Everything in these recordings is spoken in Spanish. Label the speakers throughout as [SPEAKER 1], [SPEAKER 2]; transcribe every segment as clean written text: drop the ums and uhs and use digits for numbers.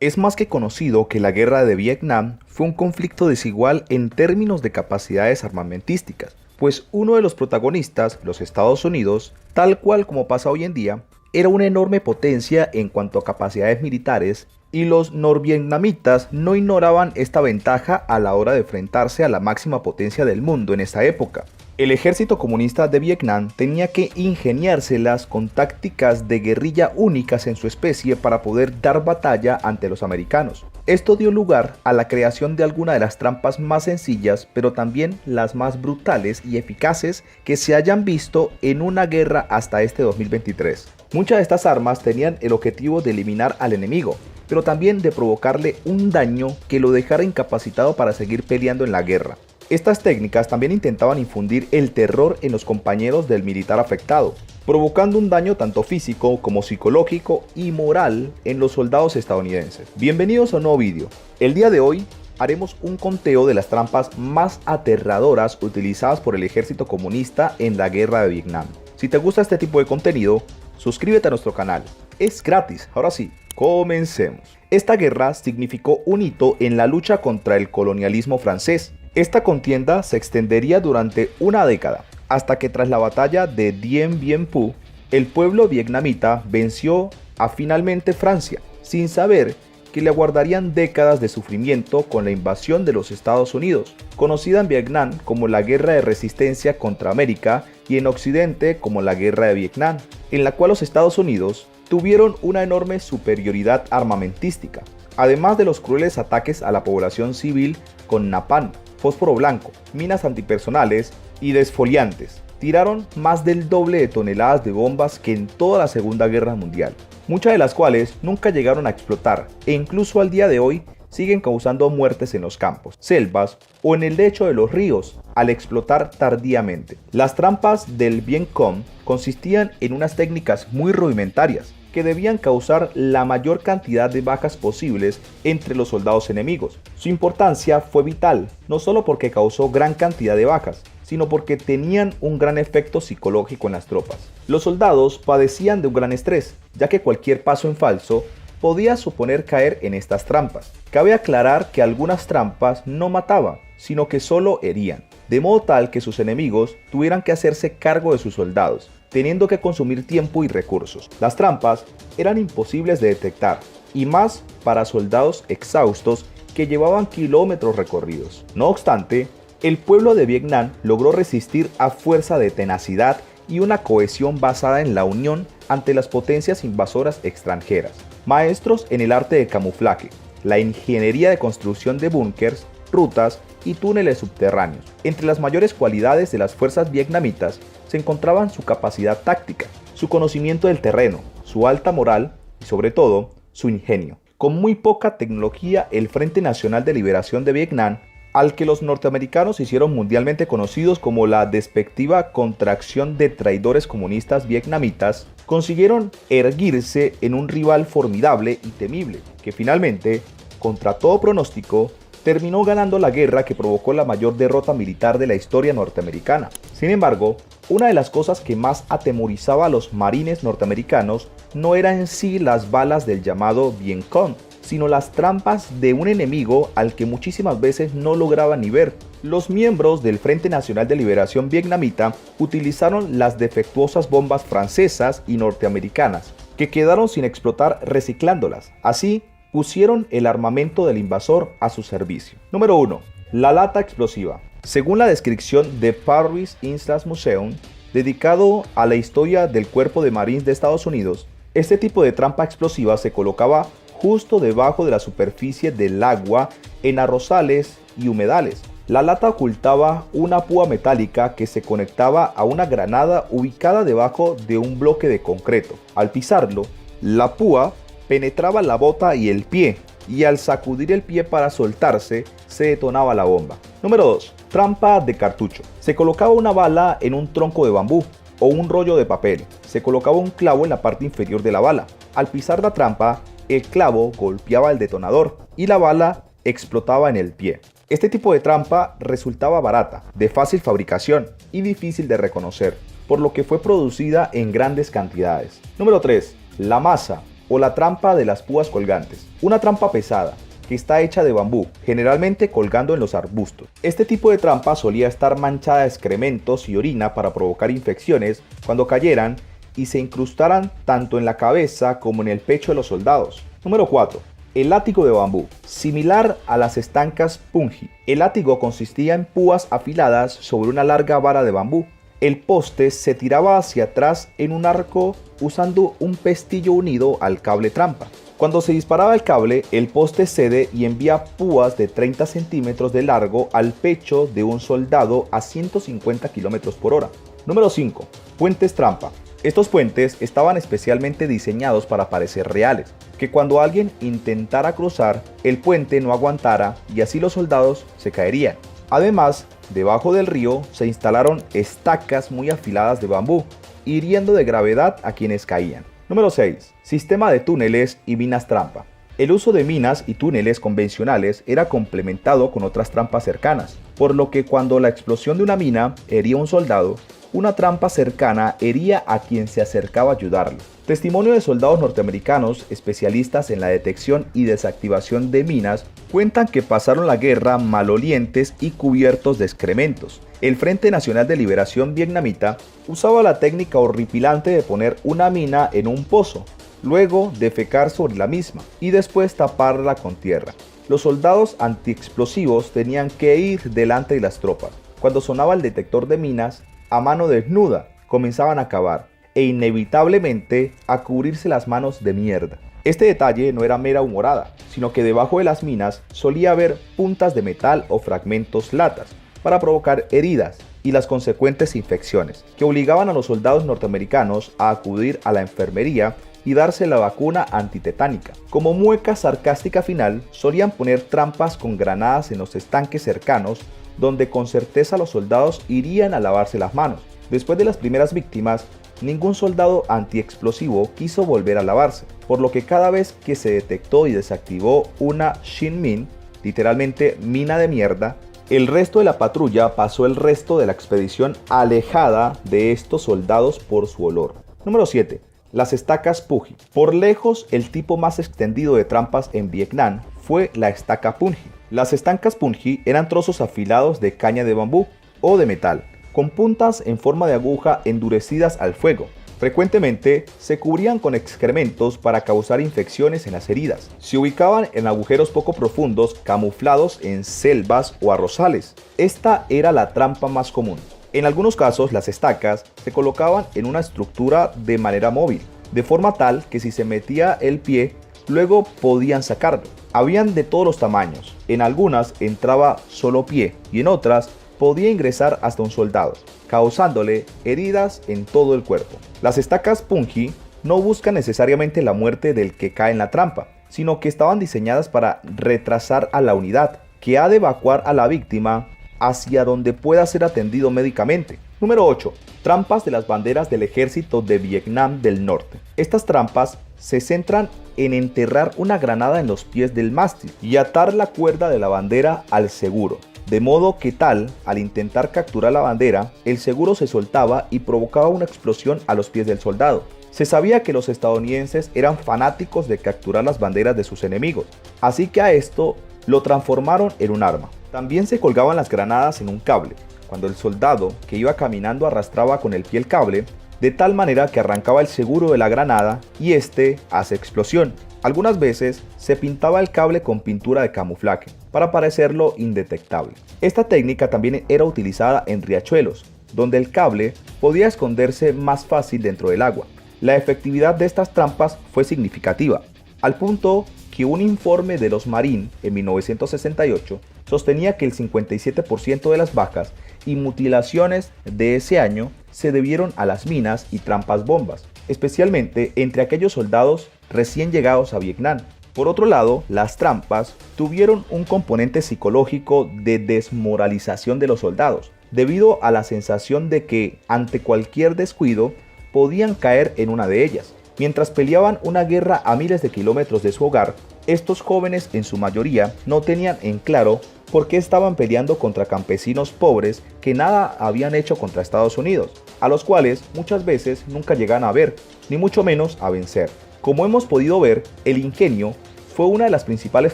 [SPEAKER 1] Es más que conocido que la guerra de Vietnam fue un conflicto desigual en términos de capacidades armamentísticas, pues uno de los protagonistas, los Estados Unidos, tal cual como pasa hoy en día, era una enorme potencia en cuanto a capacidades militares y los norvietnamitas no ignoraban esta ventaja a la hora de enfrentarse a la máxima potencia del mundo en esa época. El ejército comunista de Vietnam tenía que ingeniárselas con tácticas de guerrilla únicas en su especie para poder dar batalla ante los americanos. Esto dio lugar a la creación de algunas de las trampas más sencillas, pero también las más brutales y eficaces que se hayan visto en una guerra hasta este 2023. Muchas de estas armas tenían el objetivo de eliminar al enemigo, pero también de provocarle un daño que lo dejara incapacitado para seguir peleando en la guerra. Estas técnicas también intentaban infundir el terror en los compañeros del militar afectado, provocando un daño tanto físico como psicológico y moral en los soldados estadounidenses. Bienvenidos a un nuevo vídeo. El día de hoy haremos un conteo de las trampas más aterradoras utilizadas por el ejército comunista en la guerra de Vietnam. Si te gusta este tipo de contenido, suscríbete a nuestro canal. Es gratis. Ahora sí, comencemos. Esta guerra significó un hito en la lucha contra el colonialismo francés. Esta contienda se extendería durante una década, hasta que tras la batalla de Dien Bien Phu, el pueblo vietnamita venció a finalmente Francia, sin saber que le aguardarían décadas de sufrimiento con la invasión de los Estados Unidos, conocida en Vietnam como la Guerra de Resistencia contra América y en Occidente como la Guerra de Vietnam, en la cual los Estados Unidos tuvieron una enorme superioridad armamentística, además de los crueles ataques a la población civil con napalm, fósforo blanco, minas antipersonales y desfoliantes. Tiraron más del doble de toneladas de bombas que en toda la Segunda Guerra Mundial, muchas de las cuales nunca llegaron a explotar e incluso al día de hoy siguen causando muertes en los campos, selvas o en el lecho de los ríos al explotar tardíamente. Las trampas del Vietcong consistían en unas técnicas muy rudimentarias que debían causar la mayor cantidad de bajas posibles entre los soldados enemigos. Su importancia fue vital, no solo porque causó gran cantidad de bajas, sino porque tenían un gran efecto psicológico en las tropas. Los soldados padecían de un gran estrés, ya que cualquier paso en falso podía suponer caer en estas trampas. Cabe aclarar que algunas trampas no mataban, sino que solo herían, de modo tal que sus enemigos tuvieran que hacerse cargo de sus soldados, teniendo que consumir tiempo y recursos. Las trampas eran imposibles de detectar, y más para soldados exhaustos que llevaban kilómetros recorridos. No obstante, el pueblo de Vietnam logró resistir a fuerza de tenacidad y una cohesión basada en la unión ante las potencias invasoras extranjeras. Maestros en el arte de camuflaje, la ingeniería de construcción de búnkers, rutas y túneles subterráneos. Entre las mayores cualidades de las fuerzas vietnamitas se encontraban su capacidad táctica, su conocimiento del terreno, su alta moral y sobre todo su ingenio. Con muy poca tecnología, el Frente Nacional de Liberación de Vietnam, al que los norteamericanos hicieron mundialmente conocidos como la despectiva contracción de traidores comunistas vietnamitas, consiguieron erguirse en un rival formidable y temible, que finalmente, contra todo pronóstico, terminó ganando la guerra que provocó la mayor derrota militar de la historia norteamericana. Sin embargo, una de las cosas que más atemorizaba a los marines norteamericanos no eran en sí las balas del llamado Vietcong, sino las trampas de un enemigo al que muchísimas veces no lograban ni ver. Los miembros del Frente Nacional de Liberación Vietnamita utilizaron las defectuosas bombas francesas y norteamericanas, que quedaron sin explotar reciclándolas. Así, pusieron el armamento del invasor a su servicio. Número 1. La lata explosiva. Según la descripción de Paris Islas Museum, dedicado a la historia del Cuerpo de Marines de Estados Unidos, este tipo de trampa explosiva se colocaba justo debajo de la superficie del agua en arrozales y humedales. La lata ocultaba una púa metálica que se conectaba a una granada ubicada debajo de un bloque de concreto. Al pisarlo, la púa penetraba la bota y el pie, y al sacudir el pie para soltarse, se detonaba la bomba. Número 2. Trampa de cartucho. Se colocaba una bala en un tronco de bambú o un rollo de papel. Se colocaba un clavo en la parte inferior de la bala. Al pisar la trampa, el clavo golpeaba el detonador y la bala explotaba en el pie. Este tipo de trampa resultaba barata, de fácil fabricación y difícil de reconocer, por lo que fue producida en grandes cantidades. Número 3. La masa o la trampa de las púas colgantes. Una trampa pesada, que está hecha de bambú, generalmente colgando en los arbustos. Este tipo de trampa solía estar manchada de excrementos y orina para provocar infecciones cuando cayeran y se incrustaran tanto en la cabeza como en el pecho de los soldados. Número 4. El látigo de bambú. Similar a las estancas punji, el látigo consistía en púas afiladas sobre una larga vara de bambú. El poste se tiraba hacia atrás en un arco usando un pestillo unido al cable trampa. Cuando se disparaba el cable, el poste cede y envía púas de 30 centímetros de largo al pecho de un soldado a 150 km por hora. Número 5. Puentes trampa. Estos puentes estaban especialmente diseñados para parecer reales, que cuando alguien intentara cruzar, el puente no aguantara y así los soldados se caerían. Además, debajo del río se instalaron estacas muy afiladas de bambú, hiriendo de gravedad a quienes caían. Número 6. Sistema de túneles y minas trampa. El uso de minas y túneles convencionales era complementado con otras trampas cercanas, por lo que cuando la explosión de una mina hería a un soldado, una trampa cercana hería a quien se acercaba a ayudarlo. Testimonio de soldados norteamericanos especialistas en la detección y desactivación de minas cuentan que pasaron la guerra malolientes y cubiertos de excrementos. El Frente Nacional de Liberación vietnamita usaba la técnica horripilante de poner una mina en un pozo, luego defecar sobre la misma y después taparla con tierra. Los soldados antiexplosivos tenían que ir delante de las tropas. Cuando sonaba el detector de minas, a mano desnuda comenzaban a cavar e inevitablemente a cubrirse las manos de mierda. Este detalle no era mera humorada, sino que debajo de las minas solía haber puntas de metal o fragmentos latas para provocar heridas y las consecuentes infecciones, que obligaban a los soldados norteamericanos a acudir a la enfermería y darse la vacuna antitetánica. Como mueca sarcástica final, solían poner trampas con granadas en los estanques cercanos, donde con certeza los soldados irían a lavarse las manos. Después de las primeras víctimas, ningún soldado antiexplosivo quiso volver a lavarse, por lo que cada vez que se detectó y desactivó una Shin Min, literalmente mina de mierda, el resto de la patrulla pasó el resto de la expedición alejada de estos soldados por su olor. Número 7. Las estacas Punji. Por lejos, el tipo más extendido de trampas en Vietnam fue la estaca Punji. Las estancas Punji eran trozos afilados de caña de bambú o de metal, con puntas en forma de aguja endurecidas al fuego. Frecuentemente se cubrían con excrementos para causar infecciones en las heridas. Se ubicaban en agujeros poco profundos camuflados en selvas o arrozales. Esta era la trampa más común. En algunos casos las estacas se colocaban en una estructura de manera móvil, de forma tal que si se metía el pie, luego podían sacarlo. Habían de todos los tamaños. En algunas entraba solo pie y en otras podía ingresar hasta un soldado, causándole heridas en todo el cuerpo. Las estacas Punji no buscan necesariamente la muerte del que cae en la trampa, sino que estaban diseñadas para retrasar a la unidad, que ha de evacuar a la víctima hacia donde pueda ser atendido médicamente. Número 8. Trampas de las banderas del ejército de Vietnam del Norte. Estas trampas se centran en enterrar una granada en los pies del mástil y atar la cuerda de la bandera al seguro. De modo que al intentar capturar la bandera, el seguro se soltaba y provocaba una explosión a los pies del soldado. Se sabía que los estadounidenses eran fanáticos de capturar las banderas de sus enemigos, así que a esto lo transformaron en un arma. También se colgaban las granadas en un cable. Cuando el soldado que iba caminando arrastraba con el pie el cable, de tal manera que arrancaba el seguro de la granada y este hace explosión. Algunas veces se pintaba el cable con pintura de camuflaje para parecerlo indetectable. Esta técnica también era utilizada en riachuelos, donde el cable podía esconderse más fácil dentro del agua. La efectividad de estas trampas fue significativa, al punto que un informe de los Marines en 1968 sostenía que el 57% de las bajas y mutilaciones de ese año se debieron a las minas y trampas bombas, especialmente entre aquellos soldados recién llegados a Vietnam. Por otro lado, las trampas tuvieron un componente psicológico de desmoralización de los soldados, debido a la sensación de que, ante cualquier descuido, podían caer en una de ellas. Mientras peleaban una guerra a miles de kilómetros de su hogar, estos jóvenes en su mayoría no tenían en claro por qué estaban peleando contra campesinos pobres que nada habían hecho contra Estados Unidos, a los cuales muchas veces nunca llegan a ver, ni mucho menos a vencer. Como hemos podido ver, el ingenio fue una de las principales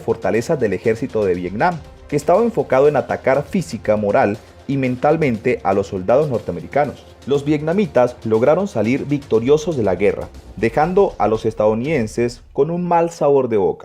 [SPEAKER 1] fortalezas del ejército de Vietnam, que estaba enfocado en atacar física, moral y mentalmente a los soldados norteamericanos. Los vietnamitas lograron salir victoriosos de la guerra, dejando a los estadounidenses con un mal sabor de boca.